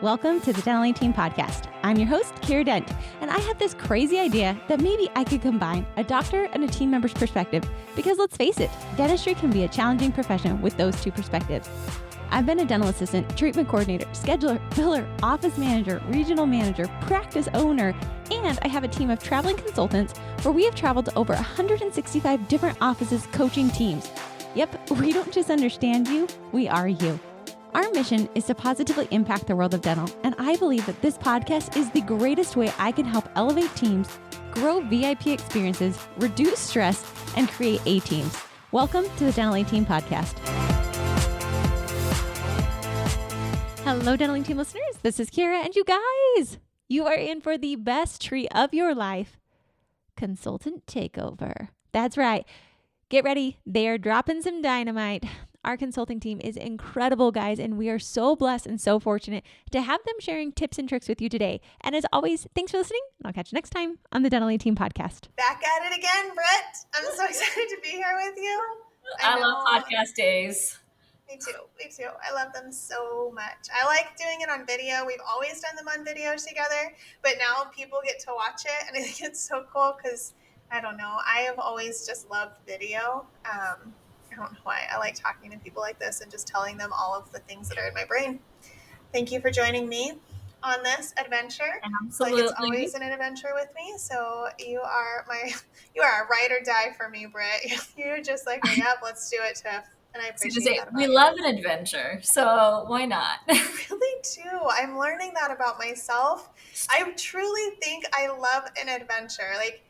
Welcome to the Dental Team Podcast. I'm your host, Kira Dent, and I have this crazy idea that maybe I could combine a doctor and a team member's perspective because let's face it, dentistry can be a challenging profession with those two perspectives. I've been a dental assistant, treatment coordinator, scheduler, biller, office manager, regional manager, practice owner, and I have a team of traveling consultants where we have traveled to over 165 different offices coaching teams. Yep, we don't just understand you, we are you. Our mission is to positively impact the world of dental, and I believe that this podcast is the greatest way I can help elevate teams, grow VIP experiences, reduce stress, and create A-teams. Welcome to the Dental Team Podcast. Hello, Dental Team listeners. This is Kira, and you guys, you are in for the best treat of your life, Consultant Takeover. That's right. Get ready. They are dropping some dynamite. Our consulting team is incredible, guys, and we are so blessed and so fortunate to have them sharing tips and tricks with you today. And as always, thanks for listening. I'll catch you next time on the Dental Team Podcast. Back at it again, Britt. I'm so excited to be here with you. I love podcast days. Me too. I love them so much. I like doing it on video. We've always done them on video together, but now people get to watch it, and I think it's so cool because, I don't know, I have always just loved video. I don't know why. I like talking to people like this and just telling them all of the things that are in my brain. Thank you for joining me on this adventure. Absolutely. Like it's always an adventure with me. So you are a ride or die for me, Britt. You're just like, yep, let's do it, Tiff. And I appreciate that. We love an adventure, so why not? I really do. I'm learning that about myself. I truly think I love an adventure. Like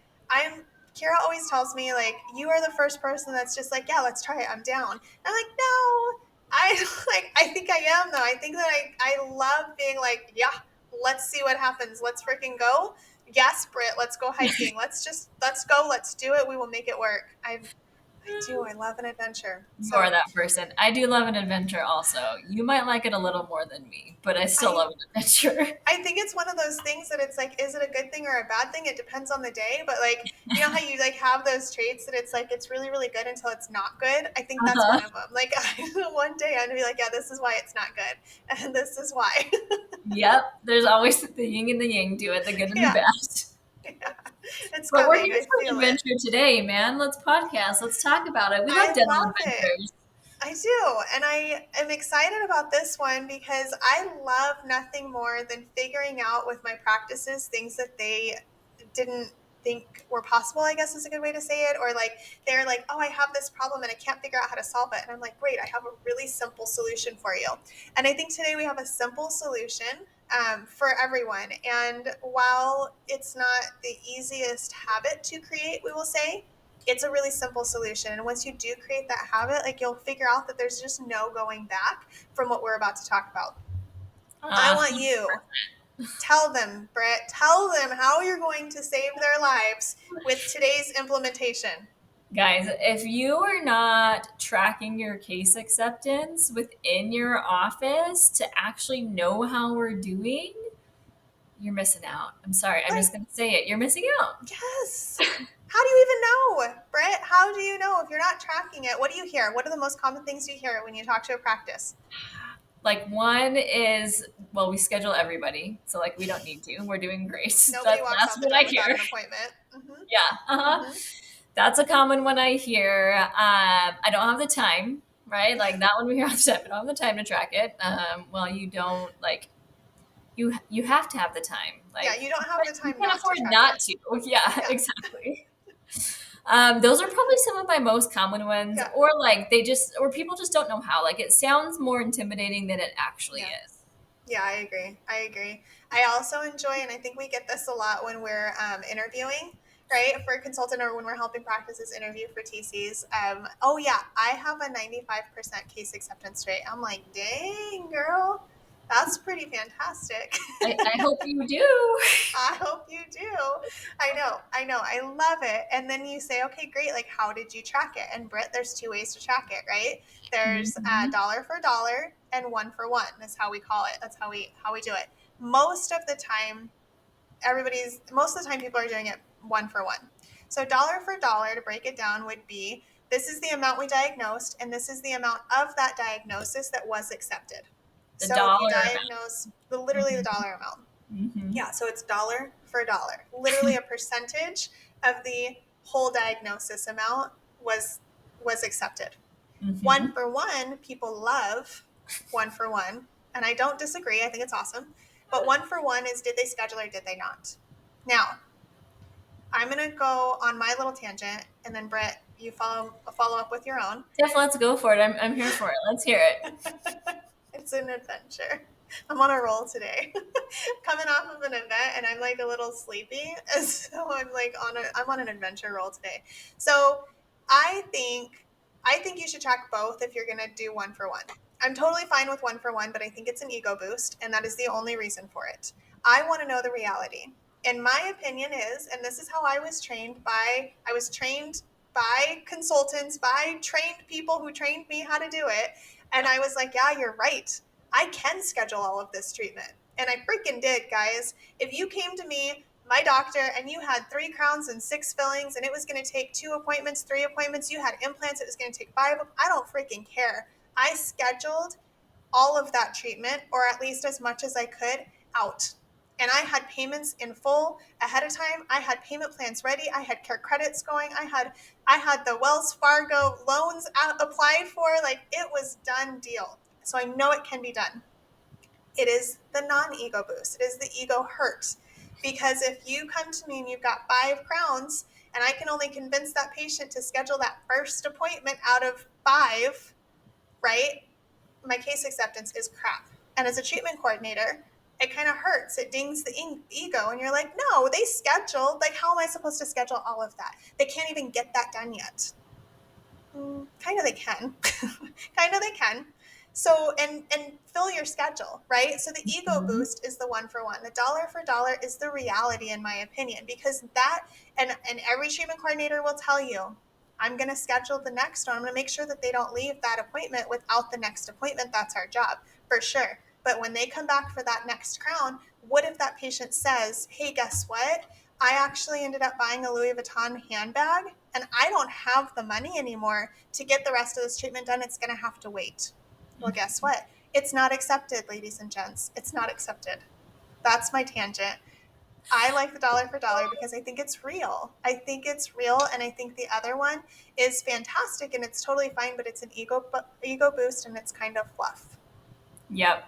Kira always tells me, like, you are the first person that's just like, yeah, let's try it. I'm down. And I'm like, no, I think I am though. I think that I love being like, yeah, let's see what happens. Let's freaking go. Yes, Britt, let's go hiking. Let's go. Let's do it. We will make it work. I do. I love an adventure. You are that person. I do love an adventure also. You might like it a little more than me, but I still love an adventure. I think it's one of those things that it's like, is it a good thing or a bad thing? It depends on the day. But like, you know how you like have those traits that it's like, it's really, really good until it's not good. I think that's one of them. Like one day I'm gonna be like, yeah, this is why it's not good. And this is why. Yep. There's always the yin and the yang to it, the good and the bad. Yeah. But we're here for an adventure today, man. Let's podcast. Let's talk about it. We love dental adventures. I do. And I am excited about this one because I love nothing more than figuring out with my practices things that they didn't think were possible, I guess is a good way to say it. Or like, they're like, oh, I have this problem and I can't figure out how to solve it. And I'm like, great, I have a really simple solution for you. And I think today we have a simple solution for everyone. And while it's not the easiest habit to create, we will say, it's a really simple solution. And once you do create that habit, like you'll figure out that there's just no going back from what we're about to talk about. I want you, tell them, Britt, tell them how you're going to save their lives with today's implementation. Guys, if you are not tracking your case acceptance within your office to actually know how we're doing, you're missing out. I'm sorry. I'm just going to say it. You're missing out. Yes. How do you even know, Britt? How do you know if you're not tracking it? What do you hear? What are the most common things you hear when you talk to a practice? Like one is, well, we schedule everybody. So like we don't need to. We're doing great. Nobody walks out the door without an appointment. Mm-hmm. Yeah. Mm-hmm. That's a common one I hear. I don't have the time, right? Like that one we hear all the time. I don't have the time to track it. Well, you don't like, you have to have the time. Like, yeah, you don't have the time. You can't afford not to. Yeah, exactly. Those are probably some of my most common ones, or like or people just don't know how. Like it sounds more intimidating than it actually is. Yeah, I agree. I also enjoy, and I think we get this a lot when we're interviewing, right? For a consultant or when we're helping practices interview for TCs. Oh yeah, I have a 95% case acceptance rate. I'm like, dang, girl. That's pretty fantastic. I hope you do. I hope you do. I know. I love it. And then you say, okay, great. Like, how did you track it? And Britt, there's two ways to track it, right? There's dollar for dollar and one for one. That's how we call it. That's how we do it. Most of the time, people are doing it one for one. So dollar for dollar, to break it down, would be, this is the amount we diagnosed, and this is the amount of that diagnosis that was accepted. The So dollar if you amount. diagnose literally the dollar amount. Mm-hmm. Yeah, so it's dollar for dollar. Literally a percentage of the whole diagnosis amount was accepted. Mm-hmm. 1 for 1, people love 1 for 1, and I don't disagree. I think it's awesome. But 1 for 1 is, did they schedule or did they not? Now, I'm going to go on my little tangent, and then Britt, you follow up with your own. Tiff, let's go for it. I'm here for it. Let's hear it. It's an adventure. I'm on a roll today. Coming off of an event, and I'm like a little sleepy, so I'm like I'm on an adventure roll today. So I think you should track both if you're gonna do 1 for 1. I'm totally fine with 1 for 1, but I think it's an ego boost, and that is the only reason for it. I want to know the reality. And my opinion is, and this is how I was trained by consultants, by trained people who trained me how to do it. And I was like, yeah, you're right. I can schedule all of this treatment. And I freaking did, guys. If you came to me, my doctor, and you had 3 crowns and 6 fillings, and it was going to take 2 appointments, 3 appointments, you had implants, it was going to take 5, I don't freaking care. I scheduled all of that treatment, or at least as much as I could, out. And I had payments in full ahead of time. I had payment plans ready. I had care credits going. I had the Wells Fargo loans applied for. Like, it was done deal. So I know it can be done. It is the non-ego boost. It is the ego hurt. Because if you come to me and you've got 5 crowns, and I can only convince that patient to schedule that first appointment out of 5, right? My case acceptance is crap. And as a treatment coordinator, it kind of hurts. It dings the ego. And you're like, no, they scheduled. Like, how am I supposed to schedule all of that? They can't even get that done yet. Kind of they can. Kind of they can. So, and fill your schedule, right? So the ego boost is the 1 for 1. The dollar for dollar is the reality, in my opinion, because that, and every treatment coordinator will tell you, I'm going to schedule the next one. I'm going to make sure that they don't leave that appointment without the next appointment. That's our job, for sure. But when they come back for that next crown, what if that patient says, hey, guess what? I actually ended up buying a Louis Vuitton handbag, and I don't have the money anymore to get the rest of this treatment done. It's going to have to wait. Well, guess what? It's not accepted, ladies and gents. It's not accepted. That's my tangent. I like the dollar for dollar because I think it's real. I think it's real, and I think the other one is fantastic, and it's totally fine, but it's an ego boost, and it's kind of fluff. Yep.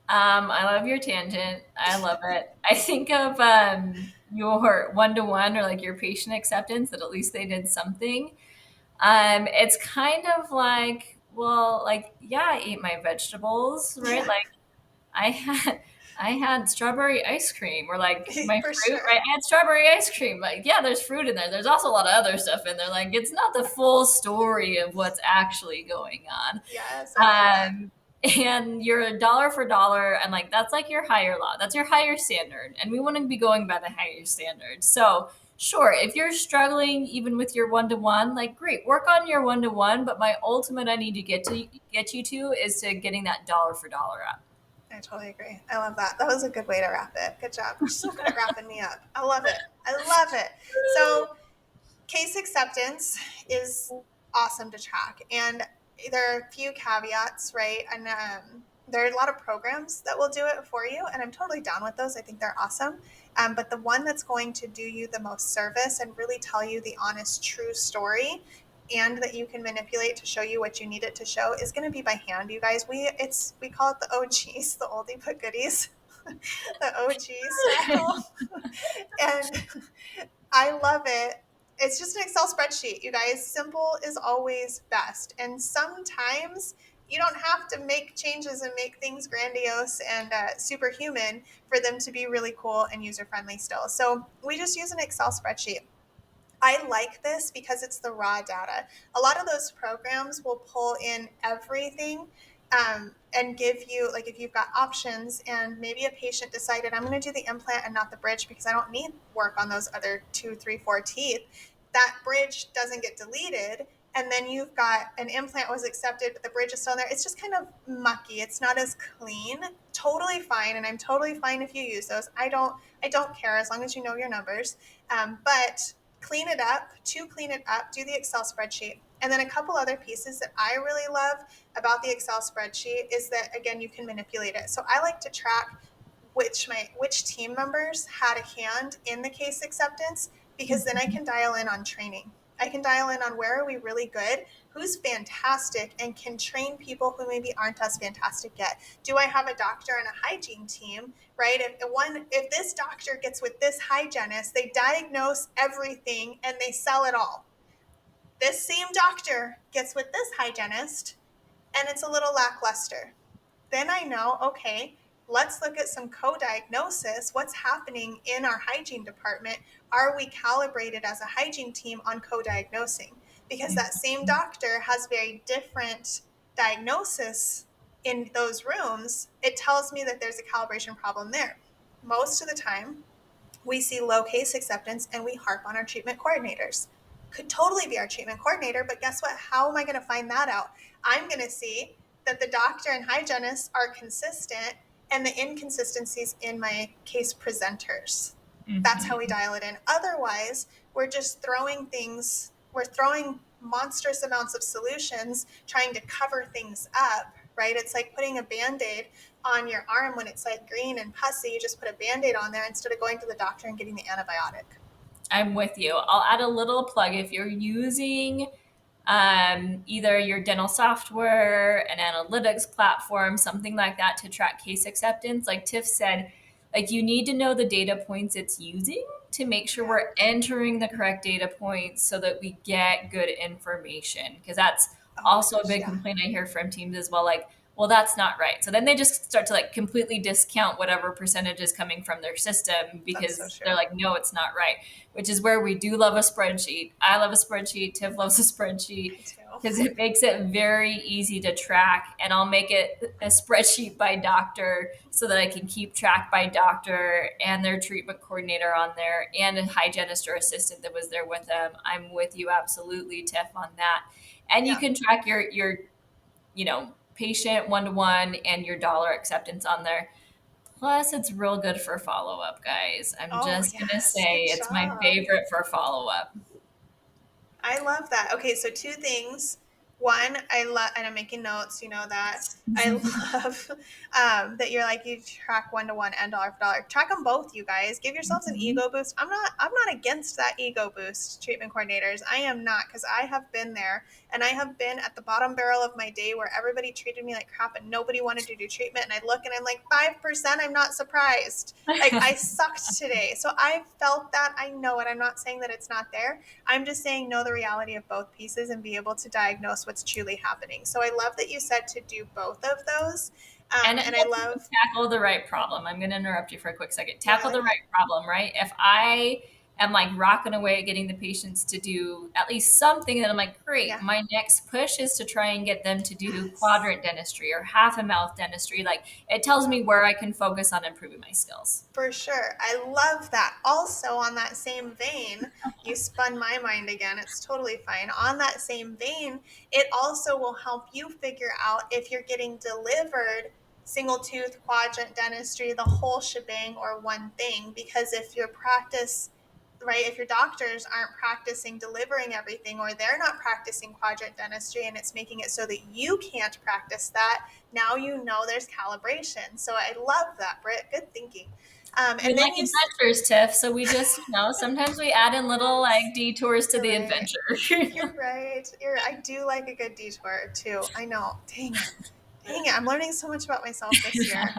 I love your tangent. I love it. I think of your 1-to-1 or like your patient acceptance, that at least they did something. It's kind of like, well, like, yeah, I ate my vegetables, right? Yeah. Like I had strawberry ice cream, or like my For fruit, sure. right? I had strawberry ice cream. Like, yeah, there's fruit in there. There's also a lot of other stuff in there. Like, it's not the full story of what's actually going on. Yes, I love that. And you're a dollar for dollar, and like that's like your higher law. That's your higher standard. And we want to be going by the higher standard. So sure, if you're struggling even with your 1-to-1, like great, work on your 1-to-1, but my ultimate I need to get you to is to getting that dollar for dollar up. I totally agree. I love that. That was a good way to wrap it. Good job. You're so good at wrapping me up. I love it. I love it. So case acceptance is awesome to track. And there are a few caveats, right? And there are a lot of programs that will do it for you. And I'm totally down with those. I think they're awesome. But the one that's going to do you the most service and really tell you the honest, true story, and that you can manipulate to show you what you need it to show, is going to be by hand, you guys. We call it the OGs, the oldie but goodies, the OG style. And I love it. It's just an Excel spreadsheet, you guys. Simple is always best. And sometimes you don't have to make changes and make things grandiose and superhuman for them to be really cool and user-friendly still. So we just use an Excel spreadsheet. I like this because it's the raw data. A lot of those programs will pull in everything and give you, like, if you've got options and maybe a patient decided, I'm going to do the implant and not the bridge because I don't need work on those other 2, 3, 4 teeth, that bridge doesn't get deleted. And then you've got an implant was accepted, but the bridge is still there. It's just kind of mucky. It's not as clean. Totally fine. And I'm totally fine if you use those. I don't care as long as you know your numbers. But clean it up, do the Excel spreadsheet. And then a couple other pieces that I really love about the Excel spreadsheet is that, again, you can manipulate it. So I like to track which team members had a hand in the case acceptance, because then I can dial in on training. I can dial in on where are we really good, who's fantastic, and can train people who maybe aren't as fantastic yet. Do I have a doctor and a hygiene team, right? If this doctor gets with this hygienist, they diagnose everything and they sell it all. This same doctor gets with this hygienist and it's a little lackluster. Then I know, okay, let's look at some co-diagnosis. What's happening in our hygiene department? Are we calibrated as a hygiene team on co-diagnosing? Because that same doctor has very different diagnosis in those rooms. It tells me that there's a calibration problem there. Most of the time, we see low case acceptance and we harp on our treatment coordinators. Could totally be our treatment coordinator, but guess what? How am I going to find that out? I'm going to see that the doctor and hygienist are consistent and the inconsistencies in my case presenters. Mm-hmm. That's how we dial it in. Otherwise, we're just throwing monstrous amounts of solutions, trying to cover things up, right? It's like putting a Band-Aid on your arm when it's like green and pussy. You just put a Band-Aid on there instead of going to the doctor and getting the antibiotic. I'm with you. I'll add a little plug. If you're using either your dental software, an analytics platform, something like that to track case acceptance, like Tiff said, like you need to know the data points it's using to make sure we're entering the correct data points so that we get good information. Because that's also a big complaint I hear from teams as well. Like, well, that's not right. So then they just start to like completely discount whatever percentage is coming from their system because they're like, no, it's not right, which is where we do love a spreadsheet. I love a spreadsheet. Tiff loves a spreadsheet because it makes it very easy to track, and I'll make it a spreadsheet by doctor so that I can keep track by doctor and their treatment coordinator on there and a hygienist or assistant that was there with them. I'm with you absolutely, Tiff, on that. And you can track your patient one-to-one and your dollar acceptance on there. Plus, it's real good for follow-up, guys. I'm just going to say it's my favorite for follow-up. I love that. Okay, so two things. One, I love, and I'm making notes, you know that. I love that you're like, you track one-to-one and dollar for dollar. Track them both, you guys. Give yourselves an ego boost. I'm not against that ego boost, treatment coordinators. I am not, because I have been there, and I have been at the bottom barrel of my day where everybody treated me like crap and nobody wanted to do treatment. And I look and I'm like, 5%, I'm not surprised. Like, I sucked today. So I felt that. I know it. I'm not saying that it's not there. I'm just saying know the reality of both pieces and be able to diagnose what's truly happening. So I love that you said to do both of those. And I love tackle the right problem. I'm going to interrupt you for a quick second. Tackle the right problem, right? If I am like rocking away at getting the patients to do at least something, that I'm like, great, my next push is to try and get them to do quadrant dentistry or half a mouth dentistry. Like, it tells me where I can focus on improving my skills. For sure. I love that. Also, on that same vein, you spun my mind again. It's totally fine. On that same vein, it also will help you figure out if you're getting delivered single tooth, quadrant dentistry, the whole shebang, or one thing. Because if your practice, right, if your doctors aren't practicing delivering everything, or they're not practicing quadrant dentistry and it's making it so that you can't practice that, now you know there's calibration. So I love that, Britt. Good thinking. And then like adventures, Tiff. So we just, sometimes we add in little like detours to the adventure. You're right. I do like a good detour too. I know. Dang it. I'm learning so much about myself this year.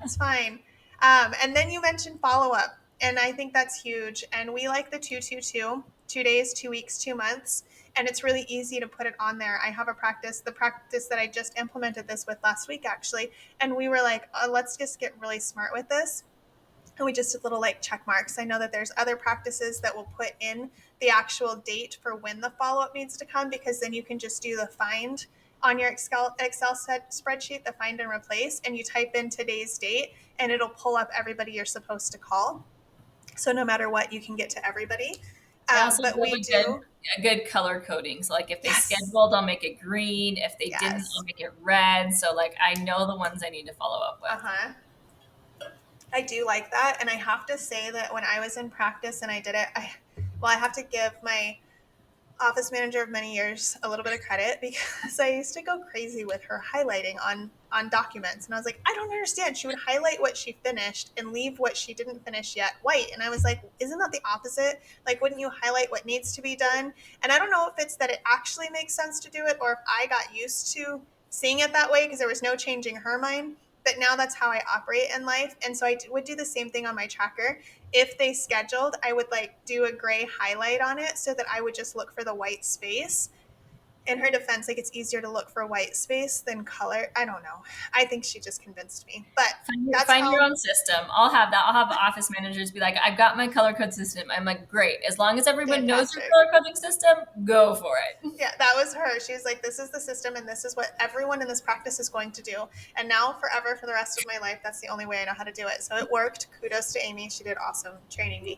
It's fine. And then you mentioned follow-up, and I think that's huge. And we like the 2-2-2, 2 days, 2 weeks, 2 months. And it's really easy to put it on there. I have the practice that I just implemented this with last week, actually. And we were like, let's just get really smart with this. And we just did little like check marks. I know that there's other practices that will put in the actual date for when the follow-up needs to come, because then you can just do the find on your Excel spreadsheet, the find and replace, and you type in today's date and it'll pull up everybody you're supposed to call. So no matter what, you can get to everybody. But we do a good color coding. So like if they scheduled, I'll make it green. If they didn't, I'll make it red. So like I know the ones I need to follow up with. I do like that. And I have to say that when I was in practice and I did it, I have to give my office manager of many years a little bit of credit because I used to go crazy with her highlighting on documents. And I was like, I don't understand. She would highlight what she finished and leave what she didn't finish yet white. And I was like, isn't that the opposite? Like, wouldn't you highlight what needs to be done? And I don't know if it's that it actually makes sense to do it or if I got used to seeing it that way because there was no changing her mind. But now that's how I operate in life. And so I would do the same thing on my tracker. If they scheduled, I would like do a gray highlight on it so that I would just look for the white space. In her defense, like it's easier to look for white space than color. I don't know. I think she just convinced me. But Find your own system. I'll have that. I'll have office managers be like, I've got my color code system. I'm like, great. As long as everyone knows your color coding system, go for it. Yeah, that was her. She was like, this is the system and this is what everyone in this practice is going to do. And now forever for the rest of my life, that's the only way I know how to do it. So it worked. Kudos to Amy. She did awesome training me.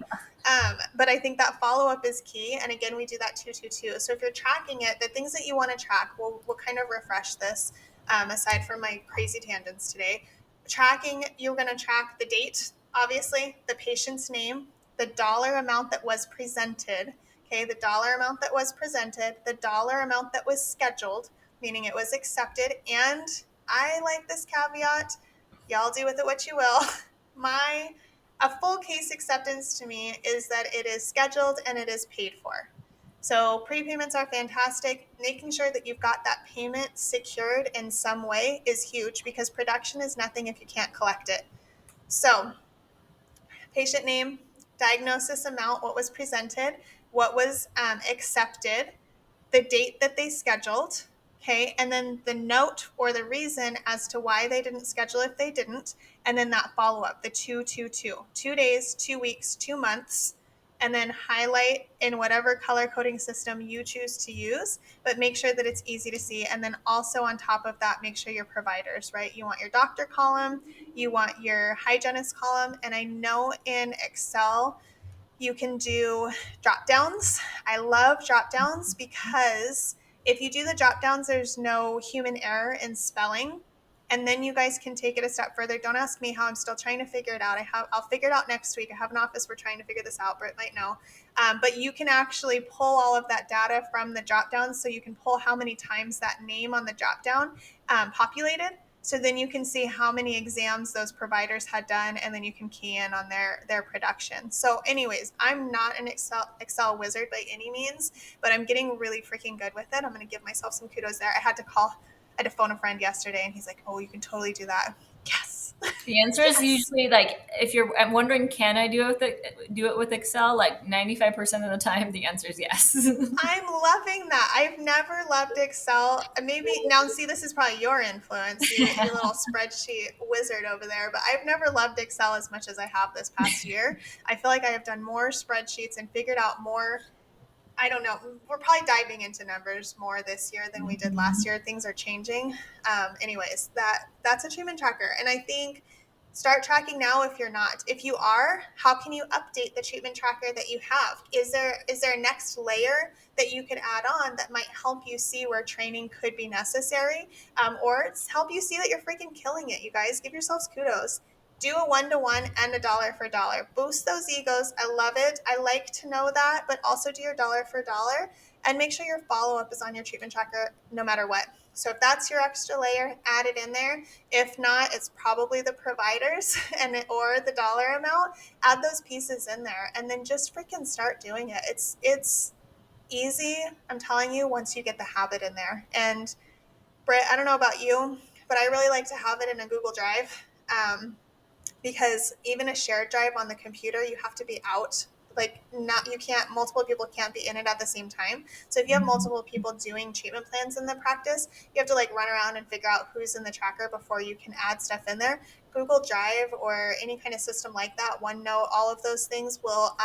But I think that follow-up is key. And again, we do that 2-2-2. So if you're tracking it, the things that you want to track, we'll kind of refresh this aside from my crazy tangents today. Tracking, you're going to track the date, obviously, the patient's name, the dollar amount that was presented. Okay, the dollar amount that was presented, the dollar amount that was scheduled, meaning it was accepted, and I like this caveat, y'all do with it what you will. A full case acceptance to me is that it is scheduled and it is paid for. So prepayments are fantastic. Making sure that you've got that payment secured in some way is huge because production is nothing if you can't collect it. So patient name, diagnosis amount, what was presented, what was accepted, the date that they scheduled, okay, and then the note or the reason as to why they didn't schedule if they didn't, and then that follow-up, the 2-2-2, 2 days, 2 weeks, 2 months, and then highlight in whatever color coding system you choose to use, but make sure that it's easy to see. And then also on top of that, make sure your providers, right? You want your doctor column, you want your hygienist column, and I know in Excel, you can do drop downs. I love drop downs because if you do the drop downs, there's no human error in spelling. And then you guys can take it a step further. Don't ask me how. I'm still trying to figure it out. I'll figure it out next week. I have an office. We're trying to figure this out. Britt might know. But you can actually pull all of that data from the drop downs. So you can pull how many times that name on the drop down populated. So then you can see how many exams those providers had done, and then you can key in on their production. So anyways, I'm not an Excel wizard by any means, but I'm getting really freaking good with it. I'm going to give myself some kudos there. I had to phone a friend yesterday, and he's like, oh, you can totally do that. Yes. The answer is usually like, if you're wondering, can I do it with Excel? Like 95% of the time, the answer is yes. I'm loving that. I've never loved Excel. Maybe now, see, this is probably your influence, you little spreadsheet wizard over there. But I've never loved Excel as much as I have this past year. I feel like I have done more spreadsheets and figured out more. I don't know. We're probably diving into numbers more this year than we did last year. Things are changing. Anyways, that's a treatment tracker. And I think start tracking now if you're not. If you are, how can you update the treatment tracker that you have? Is there a next layer that you could add on that might help you see where training could be necessary? Or help you see that you're freaking killing it, you guys. Give yourselves kudos. Do a 1-to-1 and a dollar for dollar. Boost those egos. I love it. I like to know that, but also do your dollar for dollar and make sure your follow-up is on your treatment tracker no matter what. So if that's your extra layer, add it in there. If not, it's probably the providers or the dollar amount. Add those pieces in there and then just freaking start doing it. It's easy, I'm telling you, once you get the habit in there. And Britt, I don't know about you, but I really like to have it in a Google Drive. Because even a shared drive on the computer, you have to be out. Like multiple people can't be in it at the same time. So if you have multiple people doing treatment plans in the practice, you have to like run around and figure out who's in the tracker before you can add stuff in there. Google Drive or any kind of system like that, OneNote, all of those things will,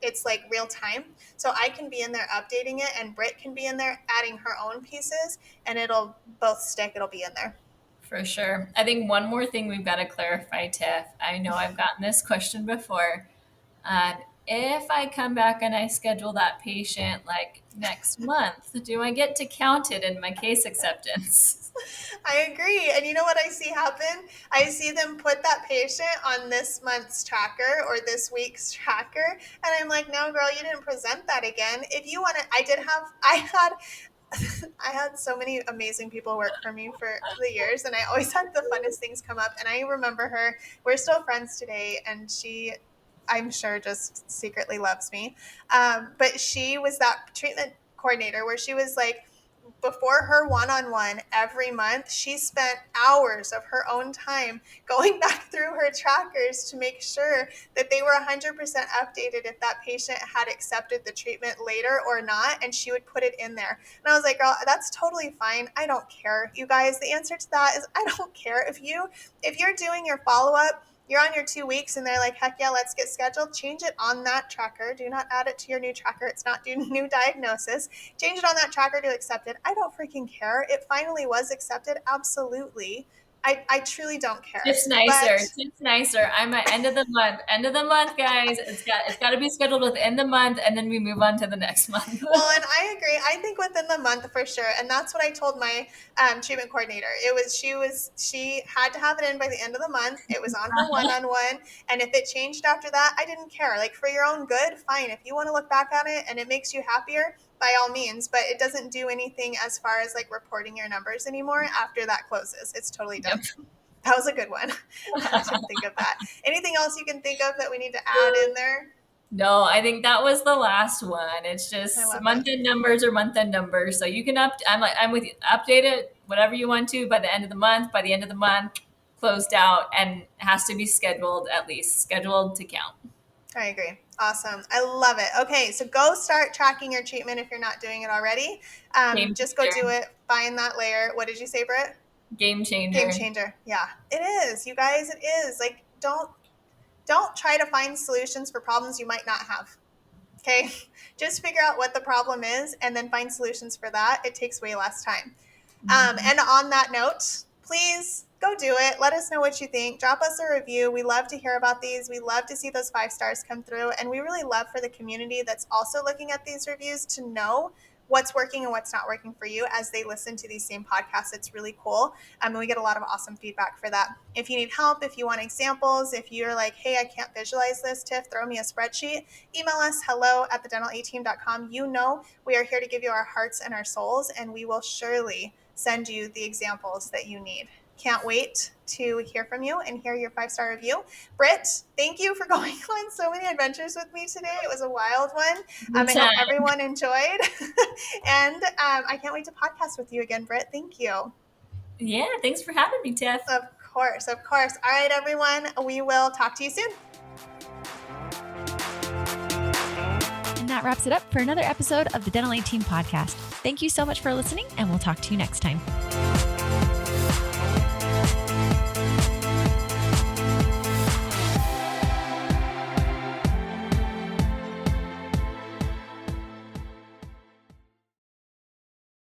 it's like real time. So I can be in there updating it and Britt can be in there adding her own pieces and it'll both stick, it'll be in there. For sure. I think one more thing we've got to clarify, Tiff. I know I've gotten this question before. if I come back and I schedule that patient like next month, do I get to count it in my case acceptance? I agree. And you know what I see happen? I see them put that patient on this month's tracker or this week's tracker. And I'm like, no, girl, you didn't present that again. If you want to, I had so many amazing people work for me for the years, and I always had the funnest things come up. And I remember her, we're still friends today, and she, I'm sure, just secretly loves me. But she was that treatment coordinator where she was like, before her one-on-one every month, she spent hours of her own time going back through her trackers to make sure that they were 100% updated if that patient had accepted the treatment later or not, and she would put it in there. And I was like, girl, that's totally fine. I don't care. You guys, the answer to that is I don't care. If you're doing your follow-up, you're on your 2 weeks and they're like, heck yeah, let's get scheduled. Change it on that tracker. Do not add it to your new tracker. It's not due new diagnosis. Change it on that tracker to accept it. I don't freaking care. It finally was accepted. Absolutely. I truly don't care. It's nicer. It's nicer. I'm at end of the month. End of the month, guys. It's got to be scheduled within the month, and then we move on to the next month. Well, and I agree. I think within the month for sure, and that's what I told my treatment coordinator. She had to have it in by the end of the month. It was on her one-on-one, and if it changed after that, I didn't care. Like, for your own good, fine. If you want to look back at it and it makes you happier, by all means, but it doesn't do anything as far as like reporting your numbers anymore after that closes. It's totally done. Yep. That was a good one. I didn't think of that. Anything else you can think of that we need to add in there? No, I think that was the last one. It's just month-end numbers or month-end numbers. So you can I'm with you. Update it, whatever you want to by the end of the month. By the end of the month, closed out, and it has to be scheduled, at least scheduled to count. I agree. Awesome. I love it. Okay, so go start tracking your treatment if you're not doing it already. Just go do it. Find that layer. What did you say, Britt? Game changer. Game changer. Yeah, it is. You guys, it is. Like, don't try to find solutions for problems you might not have. Okay? Just figure out what the problem is and then find solutions for that. It takes way less time. And on that note, please go do it. Let us know what you think. Drop us a review. We love to hear about these. We love to see those 5 stars come through. And we really love for the community that's also looking at these reviews to know what's working and what's not working for you as they listen to these same podcasts. It's really cool. And we get a lot of awesome feedback for that. If you need help, if you want examples, if you're like, hey, I can't visualize this, Tiff, throw me a spreadsheet, email us hello@thedentalateam.com. You know we are here to give you our hearts and our souls, and we will surely send you the examples that you need. Can't wait to hear from you and hear your 5-star review. Britt, thank you for going on so many adventures with me today. It was a wild one. I hope everyone enjoyed. And I can't wait to podcast with you again, Britt. Thank you. Yeah, thanks for having me, Tiff. Of course. All right, everyone. We will talk to you soon. And that wraps it up for another episode of the Dental A Team podcast. Thank you so much for listening, and we'll talk to you next time.